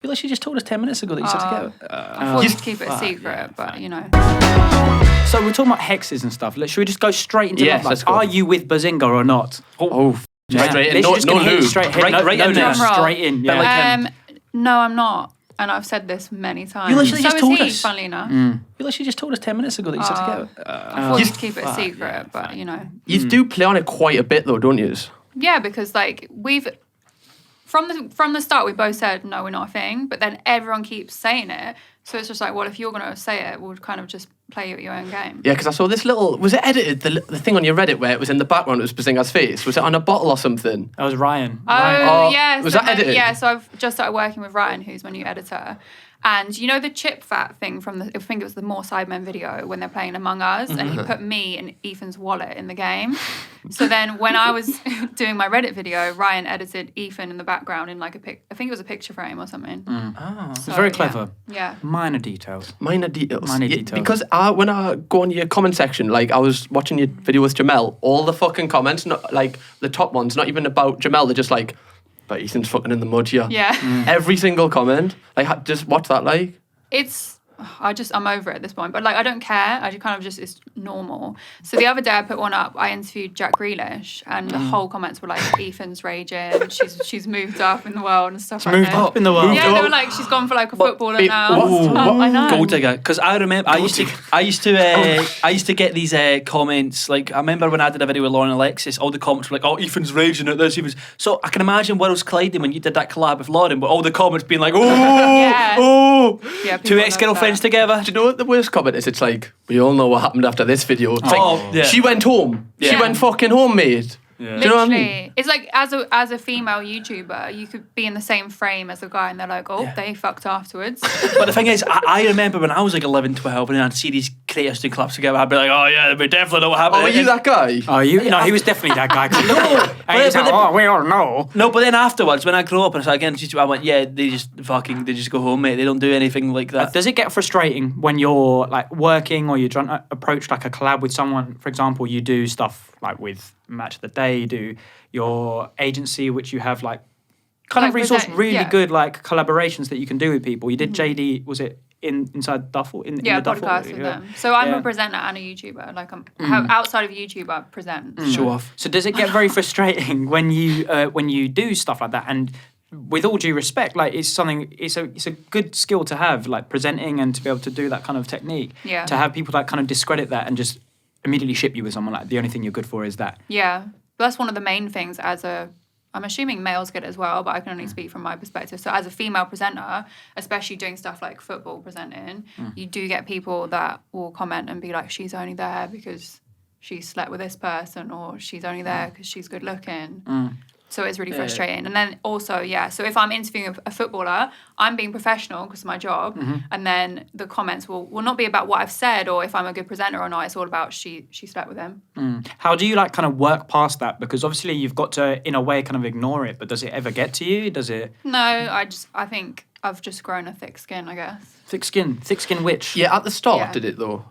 feel like she just told us 10 minutes ago that you said to go. I thought you'd keep it a secret, but you know. So we're talking about hexes and stuff. Should we just go straight into Yes, love let's life? go. Are you with Behzinga or not? Straight in. Literally just gonna hit you lube. straight Right in there. straight in. Yeah. No, I'm not. And I've said this many times. You literally just told us. Funnily enough. I feel like she just told us 10 minutes ago that you said to go. I thought you'd keep it a secret, but you know. You do play on it quite a bit though, don't you? Yeah, because like we've from the start we both said no, we're not a thing, but then everyone keeps saying it. So it's just like, well, if you're gonna say it, we'll kind of just play your own game. Yeah, because I saw this little. Was it edited? The thing on your Reddit where it was in the background, it was Behzinga's face. Was it on a bottle or something? That was Ryan. Oh, yeah. Was that edited? Yeah, so I've just started working with Ryan, who's my new editor. And you know the chip fat thing from I think it was the More Sidemen video when they're playing Among Us, and he put me and Ethan's wallet in the game. So then when I was doing my Reddit video, Ryan edited Ethan in the background in like I think it was a picture frame or something. Oh, so, it's very clever. Yeah. Minor details. Minor details. Yeah, because when I go on your comment section, like I was watching your video with Jamel, all the fucking comments, not like the top ones, not even about Jamel, they're just like, but Ethan's fucking in the mud here. Yeah. Every single comment. Like, just what's that like? I'm over it at this point, but like I don't care. I just kind of it's normal. So the other day I put one up. I interviewed Jack Grealish, and the whole comments were like, "Ethan's raging. She's moved up in the world and stuff." Moved up in the world. Yeah, they were like, "She's gone for like a footballer now." I know. Gold digger. Because I remember I used to get these comments. Like I remember when I did a video with Lauren and Alexis, all the comments were like, "Oh, Ethan's raging at this." So I can imagine Worlds Colliding when you did that collab with Lauren, but all the comments being like, "Oh, Yeah. oh." Yeah, Two people ex-girlfriends like together. Do you know what the worst comment is? It's like, we all know what happened after this video. It's like, she went home. She went fucking home, mate. Yeah. Do you know what I mean? It's like as a female YouTuber, you could be in the same frame as a guy, and they're like, "Oh, they fucked afterwards." But the thing is, I remember when I was like 11, 12, and I'd see these creators do collabs together, I'd be like, "Oh yeah, we definitely know what happened." Oh, were you that guy? Oh, you? No, he was definitely that guy. We all know. No, but then afterwards, when I grew up and I started getting, I went, "Yeah, they just go home, mate. They don't do anything like that." Does it get frustrating when you're like working or you're trying to approach like a collab with someone? For example, you do stuff like with Match of the Day, you do your agency, which you have like kind of resource really good like collaborations that you can do with people. You did JD, was it inside Duffel? In the podcast with them. So I'm a presenter and a YouTuber. Like outside of YouTube, I present. Show off. So does it get very frustrating when you do stuff like that? And with all due respect, like it's a good skill to have, like presenting and to be able to do that kind of technique. Yeah. To have people that kind of discredit that and just immediately ship you with someone like the only thing you're good for is that. Yeah. That's one of the main things I'm assuming males get it as well, but I can only speak from my perspective. So as a female presenter, especially doing stuff like football presenting, you do get people that will comment and be like, she's only there because she slept with this person, or she's only there because she's good looking. So it's really frustrating. And then also, so if I'm interviewing a footballer, I'm being professional because of my job. And then the comments will not be about what I've said or if I'm a good presenter or not. It's all about she slept with him. How do you like kind of work past that? Because obviously you've got to, in a way, kind of ignore it. But does it ever get to you? Does it? No, I think I've just grown a thick skin, I guess. Thick skin which? Yeah, at the start, did it though?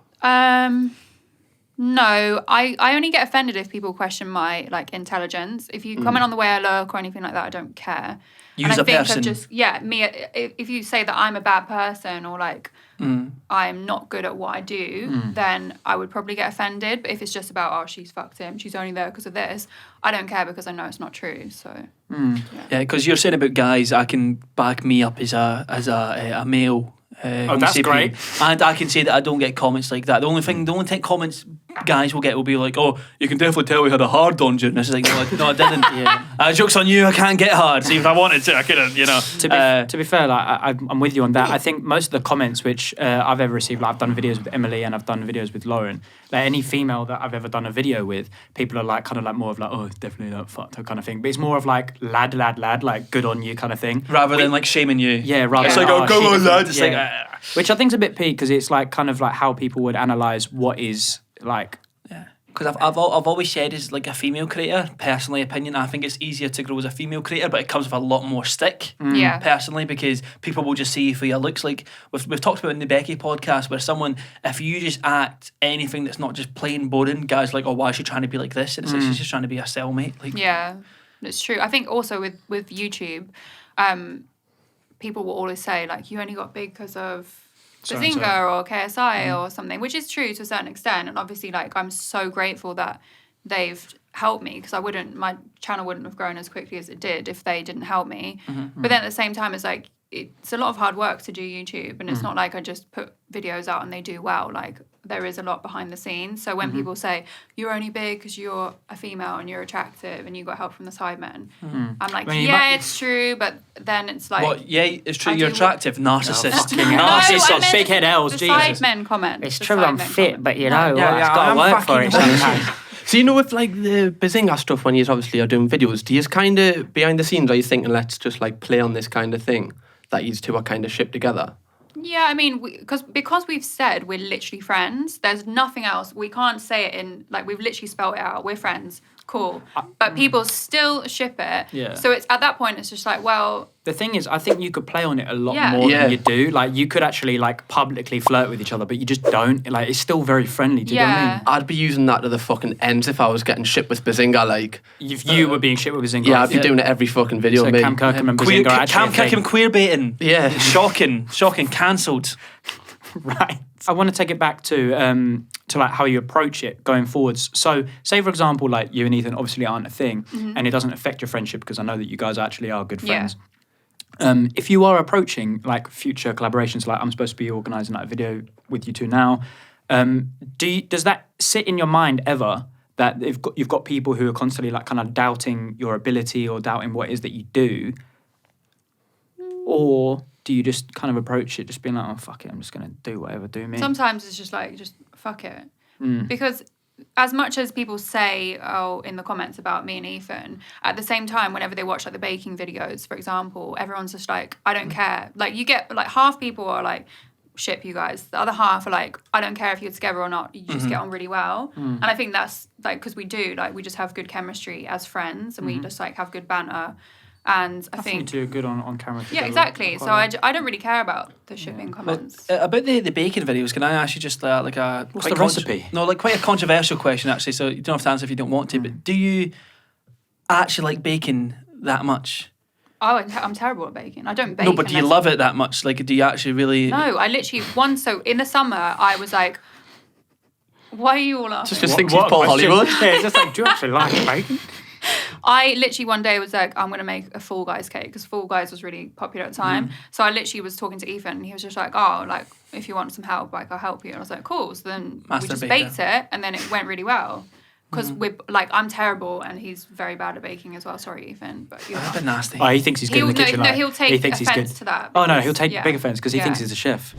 No, I only get offended if people question my like intelligence. If you comment on the way I look or anything like that, I don't care. You as a person. If you say that I'm a bad person or like I'm not good at what I do, then I would probably get offended. But if it's just about, oh, she's fucked him, she's only there because of this, I don't care because I know it's not true. So yeah, because you're saying about guys, I can back me up as a male. That's great. And I can say that I don't get comments like that. The only thing comments guys will get will be like, "Oh, you can definitely tell we had a hard on you." And it's like, no, I didn't. Joke's on you. I can't get hard. See, if I wanted to, I couldn't. You know. To be fair, like I'm with you on that. I think most of the comments which I've ever received, like I've done videos with Emily and I've done videos with Lauren. Like any female that I've ever done a video with, people are like kind of like more of like, "Oh, it's definitely that fucked up" kind of thing. But it's more of like lad, like good on you kind of thing, rather than like shaming you. Yeah, rather. It's than, like, go on, lad. It's like, which I think's a bit peak because it's like kind of like how people would analyze what is like. Because I've always said as like a female creator, personally opinion, I think it's easier to grow as a female creator, but it comes with a lot more stick. Yeah. Personally, because people will just see you for your looks. Like we've talked about in the Becky podcast, where someone, if you just act anything that's not just plain boring, guys are like, "Oh, why is she trying to be like this?" And it's like she's just trying to be a cellmate. Like, yeah, it's true. I think also with YouTube, people will always say, like, you only got big because of Behzinga or KSI or something, which is true to a certain extent. And obviously, like, I'm so grateful that they've helped me, because my channel wouldn't have grown as quickly as it did if they didn't help me. But then at the same time, it's like, it's a lot of hard work to do YouTube, and it's not like I just put videos out and they do well. Like, there is a lot behind the scenes. So when people say you're only big because you're a female and you're attractive and you got help from the Sidemen, I'm like, it's true, but then it's like, what? Yeah, it's true. You're attractive, narcissist. Narcissist, big head L's. The Jesus. Sidemen comment. It's true, I'm fit, but you know, Yeah, it's got to work for it sometimes. So, you know, with like the Behzinga stuff, when you obviously are doing videos, do you kind of behind the scenes, are you thinking, let's just like play on this kind of thing that you two are kind of shipped together? Yeah, I mean, because we've said we're literally friends, there's nothing else. We can't say it in, like, we've literally spelled it out. We're friends. Cool. But people still ship it. Yeah. So it's at that point, it's just like, well... The thing is, I think you could play on it a lot more than you do. Like, you could actually, like, publicly flirt with each other, but you just don't. Like, it's still very friendly. Do you know what I mean? I'd be using that to the fucking ends if I was getting shit with Behzinga, like... If you were being shit with Behzinga. Yeah, I'd be doing it every fucking video. So Cam Kirkham and Behzinga are actually Cam Kirkham queer baiting. Yeah. Shocking, cancelled. Right. I want to take it back to like how you approach it going forwards. So, say for example, like you and Ethan obviously aren't a thing, and it doesn't affect your friendship, because I know that you guys actually are good friends. If you are approaching like future collaborations, like I'm supposed to be organising like a video with you two now, does that sit in your mind ever that you've got people who are constantly like kind of doubting your ability or doubting what it is that you do, or do you just kind of approach it just being like, oh, fuck it, I'm just going to do whatever, do me? Sometimes it's just like, just fuck it. Because as much as people say, in the comments about me and Ethan, at the same time, whenever they watch like the baking videos, for example, everyone's just like, I don't care. Like, you get like half people are like, ship you guys. The other half are like, I don't care if you're together or not. You just get on really well. And I think that's like, because we just have good chemistry as friends, and we just like have good banter. And I think you two are good on camera. Yeah, exactly. So I don't really care about the shipping comments. About the baking videos, can I ask you just like a... What's the recipe? No, like quite a controversial question, actually, so you don't have to answer if you don't want to, but do you actually like baking that much? Oh, I'm terrible at baking. I don't bake. No, but do you love it that much? Like, do you actually really... No, I literally... So in the summer, I was like... Why are you all laughing? Just thinks he's Paul Hollywood. Yeah, it's just like, do you actually like baking? I literally one day was like, I'm going to make a Fall Guys cake, because Fall Guys was really popular at the time. So I literally was talking to Ethan, and he was just like, oh, like, if you want some help, like, I'll help you. And I was like, cool. So then we just baked it, and then it went really well. Because we're like, I'm terrible, and he's very bad at baking as well. Sorry, Ethan, but That's a bit nasty. Oh, he thinks he's good in the kitchen. No, he'll take offence to that. Oh no, he'll take big offence because he thinks he's a chef.